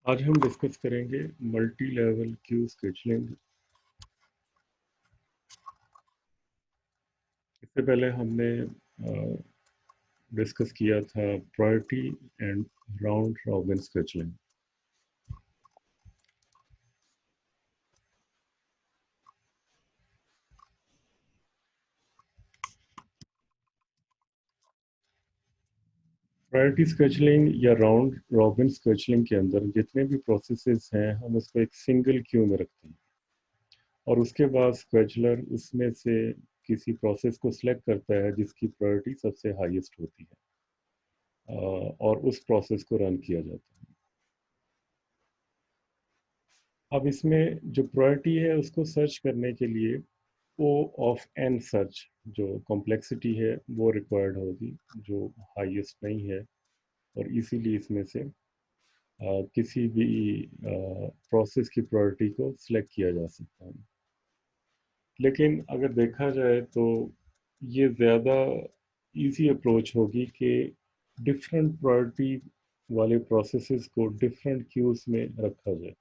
आज हम डिस्कस करेंगे मल्टी लेवल क्यू स्केजुलिंग। इससे पहले हमने डिस्कस किया था priority and round robin scheduling. Priority scheduling या राउंड रॉबिन स्केजुलिंग के अंदर जितने भी प्रोसेसेस हैं हम उसको एक सिंगल क्यू में रखते हैं और उसके बाद स्केजुलर उसमें से किसी प्रोसेस को सिलेक्ट करता है जिसकी प्रायोरिटी सबसे हाईएस्ट होती है और उस प्रोसेस को रन किया जाता है। अब इसमें जो प्रायोरिटी है उसको सर्च करने के लिए ओ ऑफ एन सर्च जो कॉम्प्लेक्सिटी है वो रिक्वायर्ड होगी, जो हाईएस्ट नहीं है, और इसीलिए इसमें से किसी भी प्रोसेस की प्रायोरिटी को सिलेक्ट किया जा सकता है। लेकिन अगर देखा जाए तो ये ज़्यादा इजी अप्रोच होगी कि डिफरेंट प्रायोरिटी वाले प्रोसेसेस को डिफरेंट क्यूज में रखा जाए।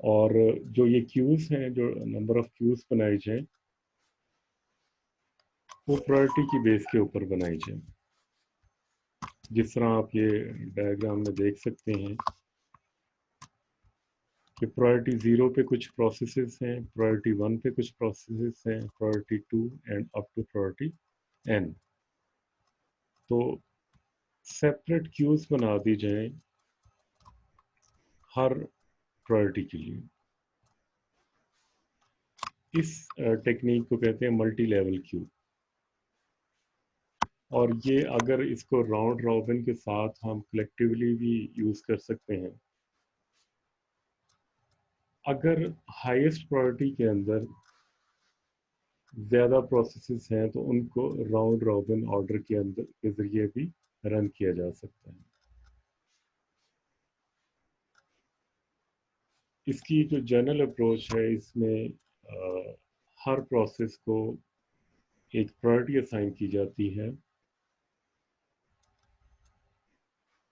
और जो ये क्यूज हैं, जो नंबर ऑफ क्यूज बनाई जाए, वो प्रायोरिटी की बेस के ऊपर बनाई जाए। जिस तरह आप ये डायग्राम में देख सकते हैं कि प्रायोरिटी 0 पे कुछ प्रोसेसेस हैं, प्रायोरिटी 1 पे कुछ प्रोसेसेस हैं, priority 2 and up to priority n। तो सेपरेट क्यूज बना दी जाए हर प्रायोरिटी के लिए। इस टेक्निक को कहते हैं मल्टी लेवल क्यू। और ये अगर इसको राउंड रॉबिन के साथ हम कलेक्टिवली भी यूज़ कर सकते हैं। अगर हाईएस्ट प्रायोरिटी के अंदर ज़्यादा प्रोसेसेस हैं तो उनको राउंड रॉबिन ऑर्डर के अंदर के ज़रिए भी रन किया जा सकता है। इसकी जो जनरल अप्रोच है, इसमें हर प्रोसेस को एक प्रायोरिटी असाइन की जाती है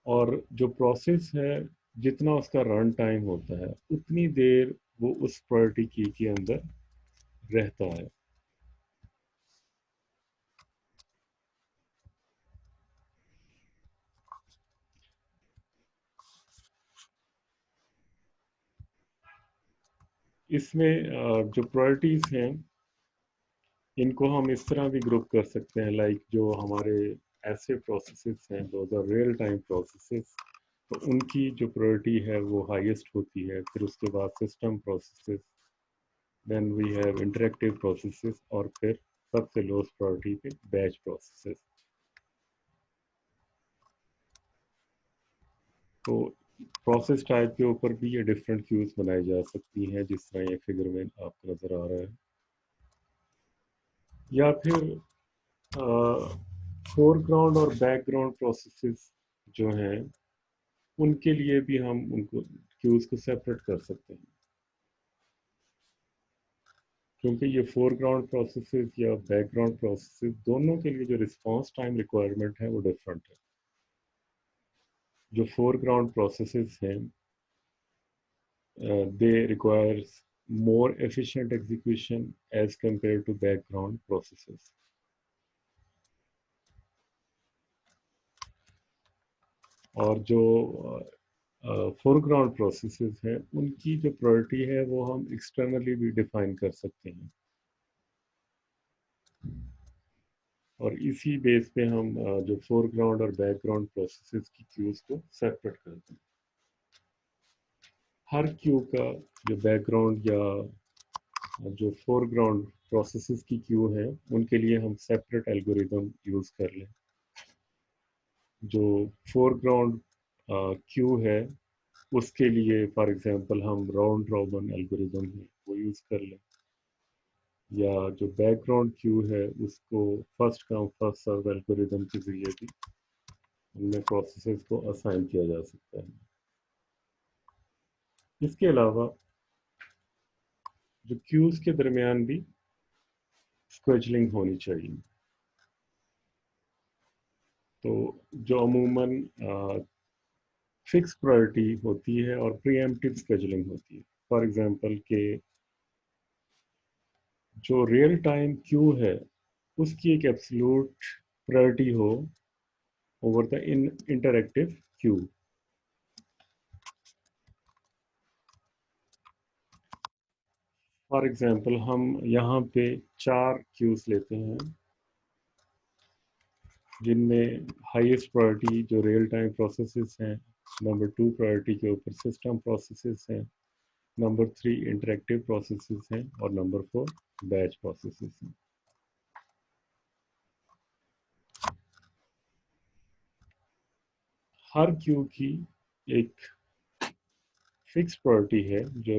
और जो प्रोसेस है जितना उसका रन टाइम होता है उतनी देर वो उस प्रायोरिटी की के अंदर रहता है। इसमें जो प्रायोरिटीज़ हैं इनको हम इस तरह भी ग्रुप कर सकते हैं, लाइक जो हमारे ऐसे प्रोसेसेस हैं those are real time processes, तो उनकी जो प्रायोरिटी है वो हाईएस्ट होती है। फिर उसके बाद system processes, then we have interactive processes, और फिर सबसे लोएस्ट प्रायोरिटी पे बैच प्रोसेसेस। तो प्रोसेस टाइप के ऊपर भी ये डिफरेंट क्यूज बनाई जा सकती हैं, जिस तरह ये फिगर में आपको नज़र आ रहा है। या फिर फोरग्राउंड और बैकग्राउंड प्रोसेसेस जो हैं उनके लिए भी हम उनको क्यूज को सेपरेट कर सकते हैं, क्योंकि ये फोरग्राउंड प्रोसेसेस या बैकग्राउंड प्रोसेसेस दोनों के लिए जो रिस्पांस टाइम रिक्वायरमेंट है वो डिफरेंट है। जो फोरग्राउंड प्रोसेसेस हैं दे requires more efficient execution as compared to background processes. और जो फोरग्राउंड प्रोसेसेस हैं उनकी जो प्रायोरिटी है वो हम एक्सटर्नली भी डिफाइन कर सकते हैं और इसी बेस पे हम जो फोरग्राउंड और बैकग्राउंड प्रोसेसेस की क्यूज को सेपरेट करते हैं। हर क्यू का जो बैकग्राउंड या जो फोरग्राउंड प्रोसेसेस की क्यू है उनके लिए हम सेपरेट एल्गोरिदम यूज़ कर लें। जो फोरग्राउंड क्यू है उसके लिए फॉर एग्जांपल हम राउंड रॉबिन एल्गोरिदम है वो यूज़ कर लें, या जो बैकग्राउंड क्यू है उसको first come first serve algorithm के जरिए भी उनमें प्रोसेसेस को असाइन किया जा सकता है। इसके अलावा जो क्यूज के दरमियान भी स्केजुलिंग होनी चाहिए। तो जो अमूमन फिक्स प्रायोरिटी होती है और प्रीएम्प्टिव स्केजुलिंग होती है। फॉर एग्जांपल के जो रियल टाइम क्यू है उसकी एक एब्सोल्यूट प्रायोरिटी हो over the interactive queue. For example हम यहाँ पे 4 क्यूज लेते हैं जिनमें हाईएस्ट प्रायोरिटी जो रियल टाइम प्रोसेसेस हैं, नंबर 2 प्रायोरिटी के ऊपर सिस्टम प्रोसेसेस हैं, नंबर 3 इंटरेक्टिव प्रोसेसेस हैं और नंबर 4 बैच प्रोसेसेस हैं। हर क्यू की एक फिक्स प्रायोरिटी है जो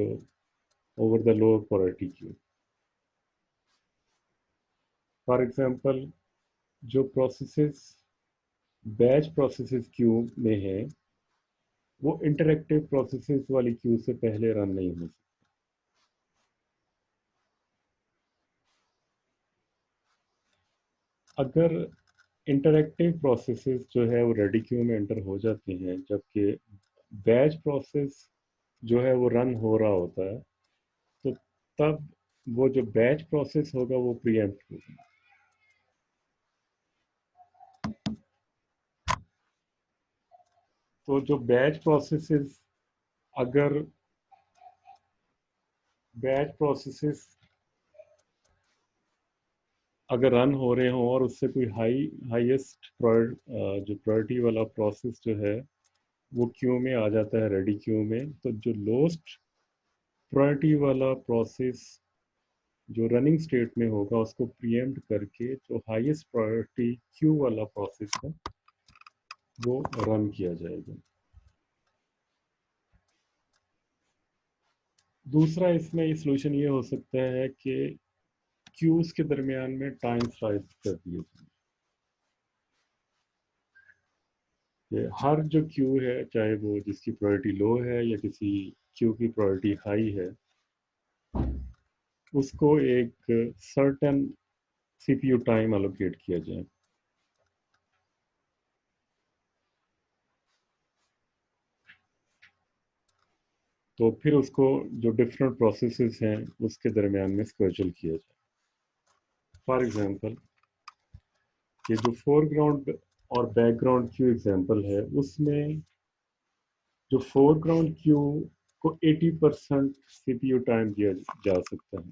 over the lower priority queue. For example जो प्रोसेसेस बैच प्रोसेसेस क्यू में है वो इंटरेक्टिव प्रोसेसेस वाली क्यू से पहले रन नहीं हो सकती। अगर इंटरेक्टिव प्रोसेसेस जो है वो रेडी क्यू में एंटर हो जाती हैं, जबकि बैच प्रोसेस जो है वो रन हो रहा होता है, तो तब वो जो बैच प्रोसेस होगा वो प्रीएम्प्ट होगा। तो जो बैच प्रोसेसेस अगर बैच प्रोसेसेस अगर रन हो रहे हों और उससे कोई हाईएस्ट जो प्रायोरिटी वाला प्रोसेस जो है वो क्यू में आ जाता है रेडी क्यू में, तो जो लोएस्ट प्रायोरिटी वाला प्रोसेस जो रनिंग स्टेट में होगा उसको प्रीएम्प्ट करके जो हाईएस्ट प्रायोरिटी क्यू वाला प्रोसेस है वो रन किया जाएगा। दूसरा इसमें सोल्यूशन ये हो सकता है कि क्यूज के दरमियान में टाइम स्लाइस कर दिए जाए। कि हर जो क्यू है, चाहे वो जिसकी प्रायोरिटी लो है या किसी क्यू की प्रायोरिटी हाई है, उसको एक सर्टेन सीपीयू टाइम एलोकेट किया जाए। तो फिर उसको जो डिफरेंट प्रोसेसेस हैं उसके दरमियान में स्केड्यूल किया जाए। फॉर एग्जांपल ये जो फोरग्राउंड और बैकग्राउंड क्यू एग्जांपल है, उसमें जो फोरग्राउंड क्यू को 80% सीपीयू टाइम दिया जा सकता है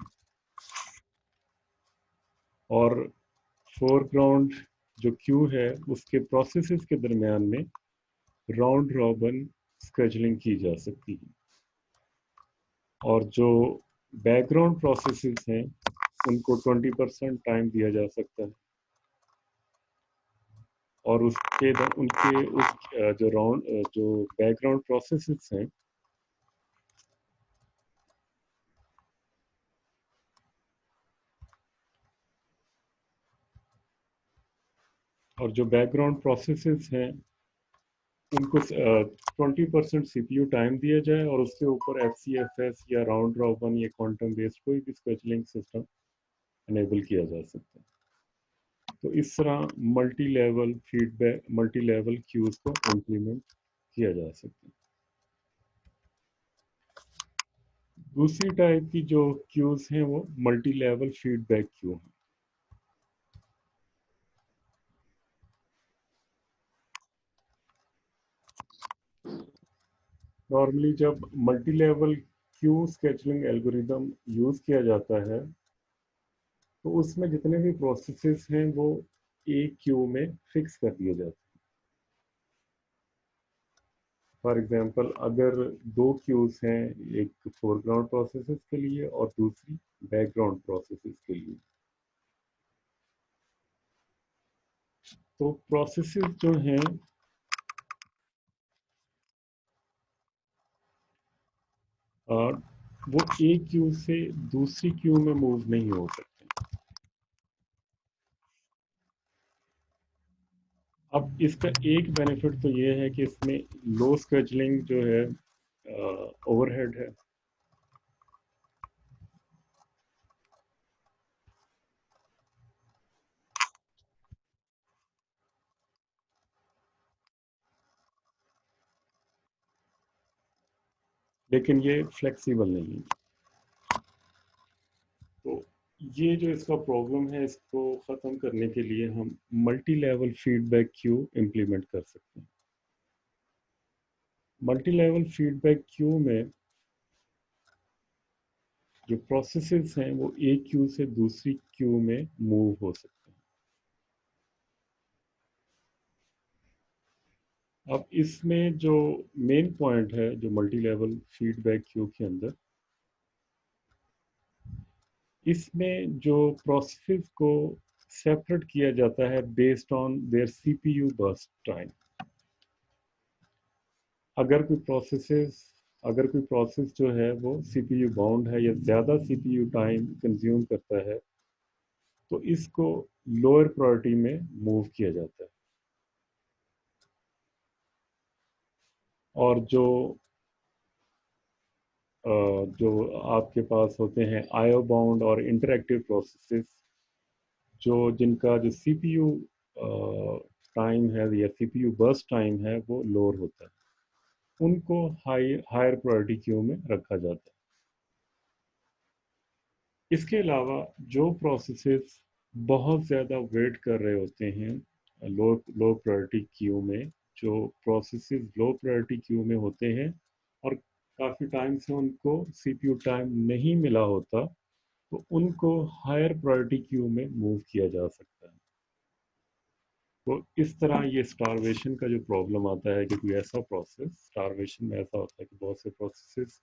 और फोरग्राउंड जो क्यू है उसके प्रोसेसेस के दरमियान में राउंड रॉबिन स्केजुलिंग की जा सकती है। और जो बैकग्राउंड प्रोसेसेस हैं उनको 20% टाइम दिया जा सकता है और उनके उस जो बैकग्राउंड प्रोसेसेस हैं और जो बैकग्राउंड प्रोसेसेस हैं उनको 20% सीपीयू टाइम दिया जाए और उसके ऊपर एफसीएफएस या राउंड रॉबिन या क्वांटम बेस्ड कोई भी स्केजुलिंग सिस्टम इनेबल किया जा सकता है। तो इस तरह मल्टी लेवल क्यूज को इम्प्लीमेंट किया जा सकता है। दूसरी टाइप की जो क्यूज हैं वो मल्टी लेवल फीडबैक क्यू हैं। नॉर्मली जब multi level Q scheduling algorithm use किया जाता है तो उसमें जितने भी प्रोसेसेस हैं वो एक क्यू में फिक्स कर दिए जाते हैं। फॉर एग्जांपल अगर दो क्यूज हैं, एक फोरग्राउंड प्रोसेसेस के लिए और दूसरी बैकग्राउंड प्रोसेसेस के लिए, तो प्रोसेसेस जो हैं वो एक क्यू से दूसरी क्यू में मूव नहीं हो सकते। अब इसका एक बेनिफिट तो ये है कि इसमें लो स्केजुलिंग जो है ओवरहेड है। लेकिन ये फ्लेक्सिबल नहीं है। तो ये जो इसका प्रॉब्लम है, इसको ख़त्म करने के लिए हम multi level feedback queue implement कर सकते हैं। मल्टी लेवल फीडबैक क्यू में जो प्रोसेसेस हैं वो एक क्यू से दूसरी क्यू में मूव हो सकते हैं। अब इसमें जो मेन पॉइंट है जो मल्टी लेवल फीडबैक क्यू के अंदर, इसमें जो प्रोसेस को सेपरेट किया जाता है based on their CPU burst time. अगर कोई प्रोसेस जो है वो सीपीयू बाउंड है या ज़्यादा सीपीयू टाइम कंज्यूम करता है, तो इसको लोअर प्रायोरिटी में मूव किया जाता है। और जो आपके पास होते हैं आयो बाउंड और इंटरएक्टिव प्रोसेसेस, जिनका जो सीपीयू टाइम है या सीपीयू बर्स्ट टाइम है वो लोअर होता है, उनको हायर प्रायोरिटी क्यू में रखा जाता है। इसके अलावा जो प्रोसेसेस बहुत ज़्यादा वेट कर रहे होते हैं लो लो प्रायोरिटी क्यू में, जो प्रोसेसेस लो प्रायोरिटी क्यू में होते हैं और काफ़ी टाइम से उनको सीपीयू टाइम नहीं मिला होता, तो उनको हायर प्रायोरिटी क्यू में मूव किया जा सकता है। तो इस तरह ये स्टारवेशन का जो प्रॉब्लम आता है कि कोई ऐसा प्रोसेस, स्टारवेशन में ऐसा होता है कि बहुत से प्रोसेसेस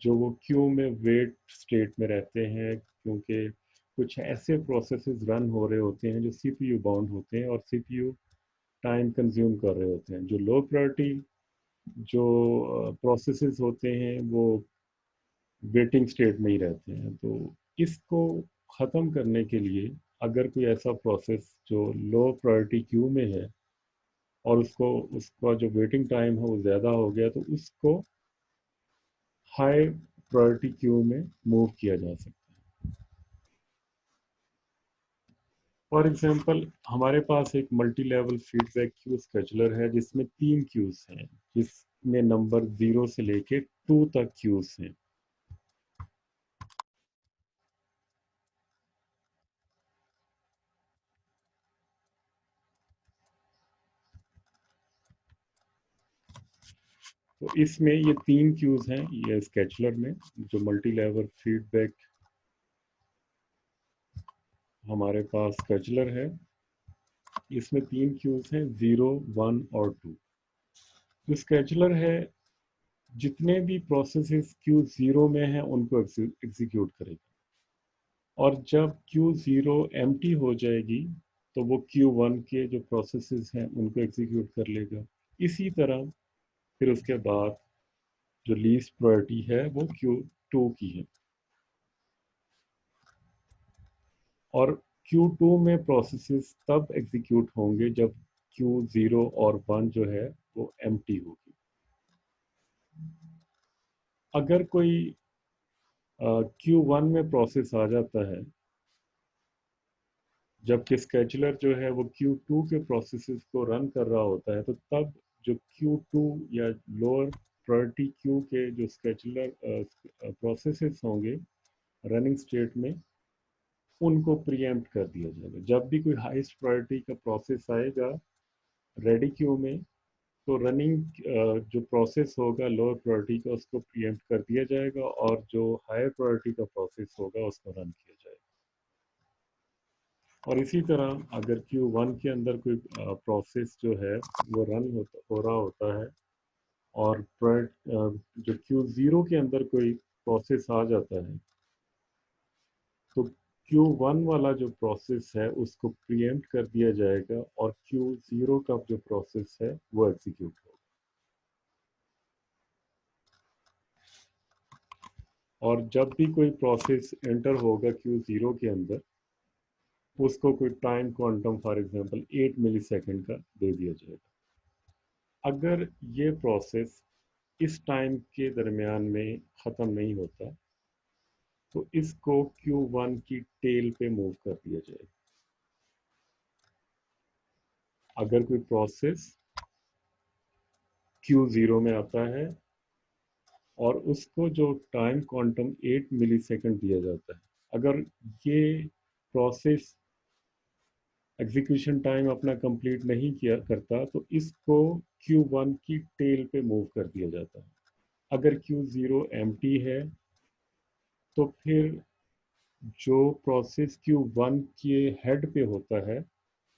जो वो क्यू में वेट स्टेट में रहते हैं, क्योंकि कुछ ऐसे प्रोसेसेस रन हो रहे होते हैं जो सीपीयू बाउंड होते हैं और सीपीयू टाइम कंज्यूम कर रहे होते हैं। जो लो प्रायोरिटी जो प्रोसेसेस होते हैं वो वेटिंग स्टेट में ही रहते हैं। तो इसको ख़त्म करने के लिए अगर कोई ऐसा प्रोसेस जो लो प्रायोरिटी क्यू में है और उसका जो वेटिंग टाइम है वो ज़्यादा हो गया, तो उसको हाई प्रायोरिटी क्यू में मूव किया जा सकता है। फॉर एग्जांपल, हमारे पास एक multi level feedback queue scheduler है जिसमें 3 क्यूज हैं, जिसमें नंबर 0 से लेके 2 तक क्यूज हैं। तो इसमें ये 3 क्यूज हैं ये स्केजुलर में। जो मल्टी लेवल फीडबैक हमारे पास स्केजुलर है, इसमें 3 क्यूज हैं, 0, 1 और 2। जो स्केजुलर है जितने भी प्रोसेसेस क्यू ज़ीरो में हैं उनको एग्जीक्यूट करेगा, और जब क्यू ज़ीरो एम्प्टी हो जाएगी तो वो क्यू वन के जो प्रोसेसेस हैं उनको एग्जीक्यूट कर लेगा। इसी तरह फिर उसके बाद जो लीस्ट प्रायोरिटी है वो क्यू टू की है, और क्यू टू में प्रोसेसेस तब एग्जीक्यूट होंगे जब क्यू ज़ीरो और वन जो है वो एम्प्टी होगी। अगर कोई क्यू वन में प्रोसेस आ जाता है जबकि स्केजुलर जो है वो Q2 के प्रोसेसेस को रन कर रहा होता है, तो तब जो Q2 या लोअर प्रायोरिटी क्यू के जो स्केजुलर प्रोसेसेस होंगे रनिंग स्टेट में, उनको प्रीएम्प्ट कर दिया जाएगा। जब भी कोई हाईएस्ट प्रायोरिटी का प्रोसेस आएगा रेडी क्यू में, तो रनिंग जो प्रोसेस होगा लोअर प्रायोरिटी का उसको प्रीएम्प्ट कर दिया जाएगा, और जो हायर प्रायोरिटी का प्रोसेस होगा उसको रन किया जाएगा। और इसी तरह अगर Q1 के अंदर कोई प्रोसेस जो है वो हो रहा होता है, और जो Q0 के अंदर कोई प्रोसेस आ जाता है, तो Q1 वाला जो प्रोसेस है उसको प्रीएम्प्ट कर दिया जाएगा और Q0 का जो प्रोसेस है वो एग्जीक्यूट होगा। और जब भी कोई प्रोसेस एंटर होगा Q0 के अंदर, उसको कोई time quantum for example 8 millisecond का दे दिया जाएगा। अगर ये प्रोसेस इस टाइम के दरमियान में ख़त्म नहीं होता, तो इसको Q1 की टेल पे मूव कर दिया जाएगा। अगर कोई प्रोसेस Q0 में आता है और उसको जो टाइम क्वांटम 8 मिली सेकेंड दिया जाता है। अगर ये प्रोसेस एग्जीक्यूशन टाइम अपना कंप्लीट नहीं किया करता तो इसको Q1 की टेल पे मूव कर दिया जाता है। अगर Q0 एम्प्टी है तो फिर जो प्रोसेस Q1 के हेड पे होता है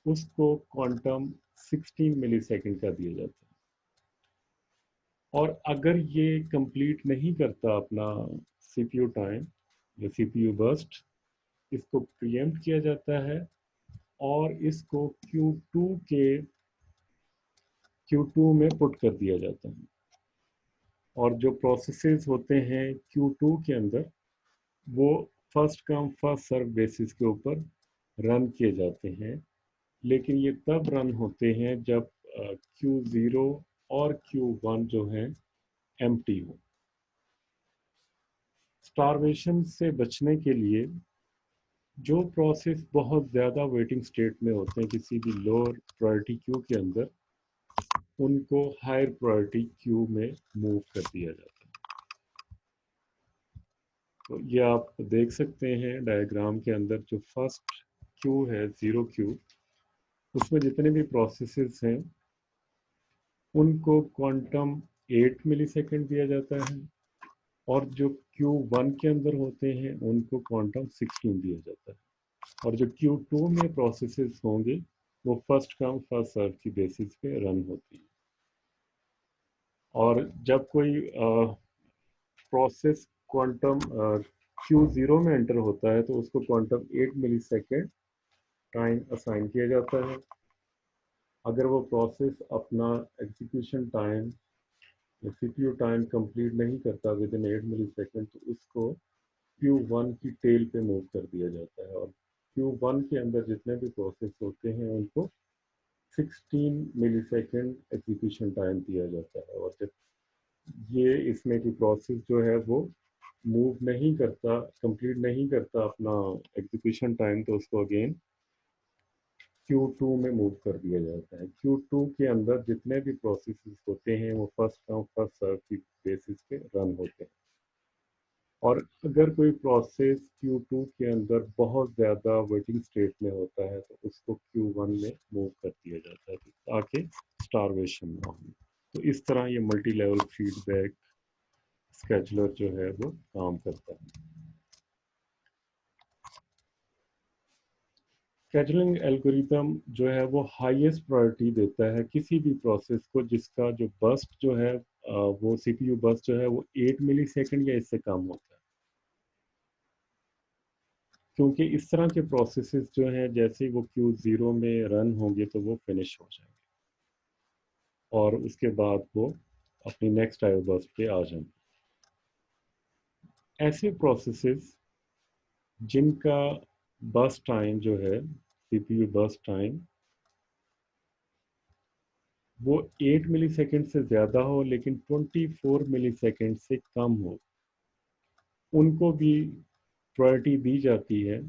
उसको क्वांटम 16 मिली सेकेंड का दिया जाता है। और अगर ये कंप्लीट नहीं करता अपना CPU टाइम या CPU बर्स्ट, इसको प्रीएम्प्ट किया जाता है और इसको Q2 में पुट कर दिया जाता है। और जो प्रोसेसेस होते हैं Q2 के अंदर वो first come first serve basis के ऊपर रन किए जाते हैं, लेकिन ये तब रन होते हैं जब Q0 और Q1 जो है एम्प्टी हो। स्टारवेशन से बचने के लिए जो प्रोसेस बहुत ज़्यादा वेटिंग स्टेट में होते हैं किसी भी लोअर प्रायोरिटी क्यू के अंदर, उनको हायर प्रायोरिटी क्यू में मूव कर दिया जाता है। तो ये आप देख सकते हैं डायग्राम के अंदर जो फर्स्ट क्यू है 0 क्यू, उसमें जितने भी प्रोसेसेस हैं उनको क्वांटम 8 मिली सेकेंड दिया जाता है और जो Q1 के अंदर होते हैं उनको क्वांटम 16 दिया जाता है। और जो Q2 में प्रोसेसेस होंगे वो फर्स्ट कम फर्स्ट सर्व की बेसिस पे रन होती है। और जब कोई प्रोसेस क्वांटम Q0 में एंटर होता है तो उसको क्वांटम 8 मिली सेकेंड टाइम असाइन किया जाता है। अगर वो प्रोसेस अपना एग्जीक्यूशन टाइम या CPU टाइम कंप्लीट नहीं करता विद इन 8 मिली सेकेंड तो उसको Q1 की टेल पे मूव कर दिया जाता है। और Q1 के अंदर जितने भी प्रोसेस होते हैं उनको 16 मिली सेकेंड एग्जीक्यूशन टाइम दिया जाता है। और जब ये इसमें की प्रोसेस जो है वो मूव नहीं करता, कंप्लीट नहीं करता अपना एग्जीक्यूशन टाइम, तो उसको अगेन Q2 में मूव कर दिया जाता है। Q2 के अंदर जितने भी प्रोसेसेस होते हैं वो फर्स्ट कम फर्स्ट सर्व की बेसिस पे रन होते हैं। और अगर कोई प्रोसेस Q2 के अंदर बहुत ज़्यादा वेटिंग स्टेट में होता है तो उसको Q1 में मूव कर दिया जाता है ताकि स्टारवेशन ना हो। तो इस तरह ये मल्टी लेवल फीडबैक स्केजुलर जो है वो काम करता है। स्केजुलिंग एल्गोरिथम जो है वो हाईएस्ट प्रायोरिटी देता है किसी भी प्रोसेस को जिसका जो बर्स्ट जो है वो CPU बर्स्ट जो है वो 8 मिली सेकेंड या इससे कम होता है। क्योंकि इस तरह के प्रोसेसेस जो हैं जैसे वो Q0 में रन होंगे तो वो फिनिश हो जाएंगे और उसके बाद वो अपनी नेक्स्ट IO बर्स्ट पे आ जाएंगे। ऐसे प्रोसेसेस जिनका बर्स्ट टाइम जो है CPU बर्स्ट टाइम वो 8 मिली सेकेंड से ज़्यादा हो लेकिन 24 मिली सेकेंड से कम हो, उनको भी प्रायोरिटी दी जाती है।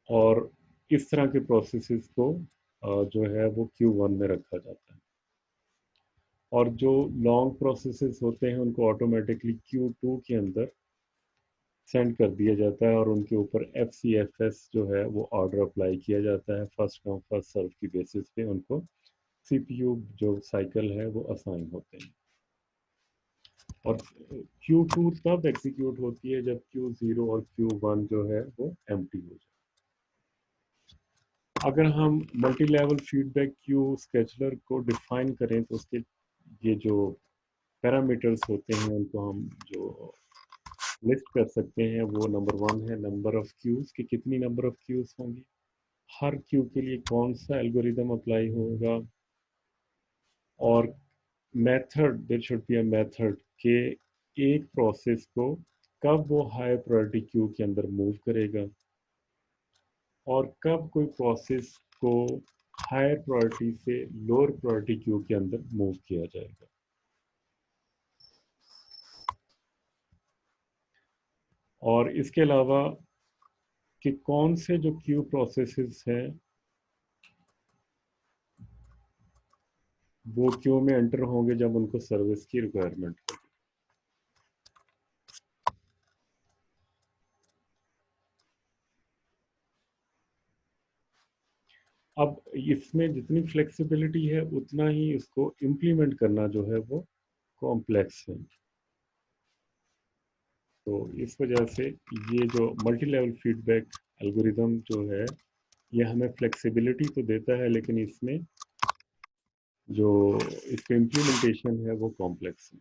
और इस तरह के प्रोसेसेस को जो है वो Q1 में रखा जाता है। और जो लॉन्ग प्रोसेसेस होते हैं उनको ऑटोमेटिकली Q2 के अंदर सेंड कर दिया जाता है और उनके ऊपर FCFS जो है वो ऑर्डर अप्लाई किया जाता है। फर्स्ट कम फर्स्ट सर्व की बेसिस पे उनको CPU जो साइकिल है वो असाइन होते हैं। और Q2 तब एग्जीक्यूट होती है जब Q0 और Q1 जो है वो एम्प्टी हो जाए। अगर हम multi level feedback queue scheduler को डिफाइन करें तो उसके ये जो पैरामीटर्स होते हैं उनको हम जो लिस्ट कर सकते हैं वो नंबर 1 है नंबर ऑफ क्यूज कि कितनी नंबर ऑफ क्यूज होंगी, हर क्यू के लिए कौन सा एल्गोरिदम अप्लाई होगा, और method, there should be a method कि एक प्रोसेस को कब वो हाई प्रायोरिटी क्यू के अंदर मूव करेगा और कब कोई प्रोसेस को हायर प्रायोरिटी से लोअर प्रायोरिटी क्यू के अंदर मूव किया जाएगा। और इसके अलावा कि कौन से जो क्यू प्रोसेसेस हैं वो क्यू में एंटर होंगे जब उनको सर्विस की रिक्वायरमेंट होगी। अब इसमें जितनी फ्लेक्सिबिलिटी है उतना ही इसको इम्प्लीमेंट करना जो है वो कॉम्प्लेक्स है। तो इस वजह से ये जो मल्टी लेवल फीडबैक एल्गोरिदम जो है ये हमें फ्लेक्सिबिलिटी तो देता है, लेकिन इसमें जो इसका इम्प्लीमेंटेशन है वो कॉम्प्लेक्स है।